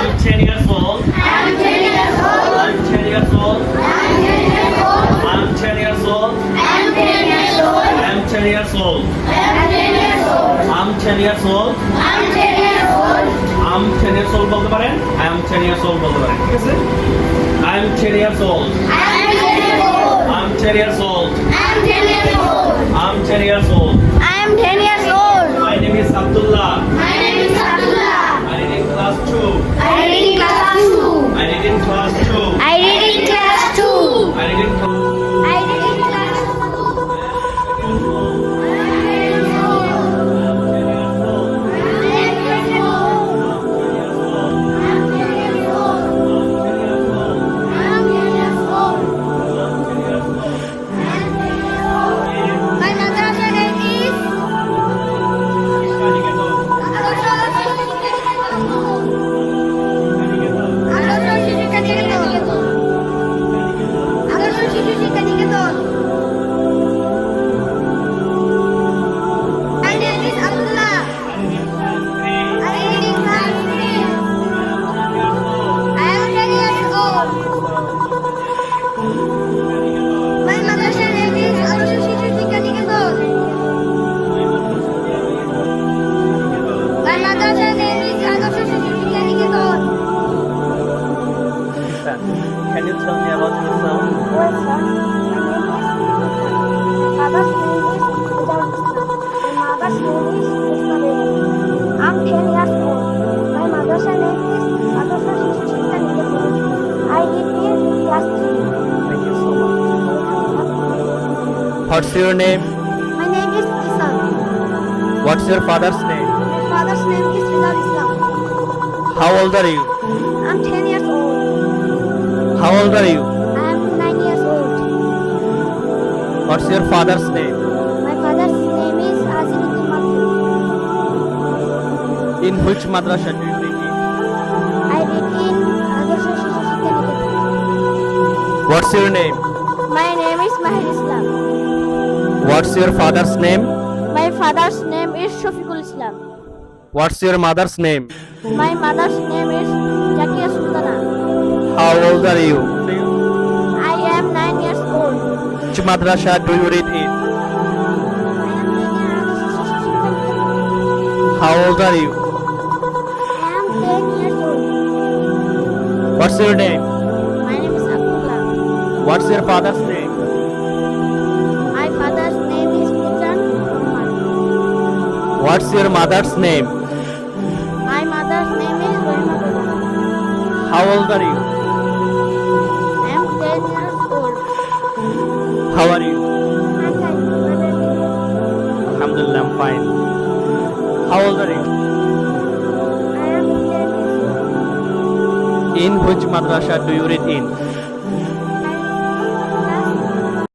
I'm 10 years old. I'm 10 years old. I'm 10 years old. I'm 10 years old. I'm 10 years old. I'm 10 years old. I'm 10 years old. I'm 10 years old. I'm 10 years old. I'm I'm 10 years old. 10 years old বলতে পারেন। I'm 10 years old বলতে পারেন। ঠিক আছে? I'm 10 years old. I'm 10 years old. I'm 10 years old. I'm 10 years old. I'm 10 years old. I'm 10 years old. My name is Abdullah. My name is Abdullah. I read in class 2. I read in class 2. I read in class 2. I read in class 2. I read in class I read in class 2. What's your name? My name is Islam. What's your father's name? My father's name is Rizal Islam. How old are you? I'm 10 years old. How old are you? I am 9 years old. What's your father's name? My father's name is Aziruddin Matlu. In which madrasa do you live in? I read in Adarsh Shishu Shikha Niketan. What's your name? My name is Mahir Islam. What's your father's name? My father's name is Shafiqul Islam. What's your mother's name? My mother's name is Zakia Sultana. How old are you? I am 9 years old. Which madrasa do you read in? I am reading Adarsh Shishu Shikha Niketan. How old are you? I am 10 years old. What's your name? My name is Abdullah. What's your father's name? My father's name is Mizan Muhammad. What's your mother's name? My mother's name is Rahima Begum. How old are you? I am 10 years old. How are you? I'm fine. Alhamdulillah, I'm fine. How old are you? I am 10 years old. In which madrasa do you read in?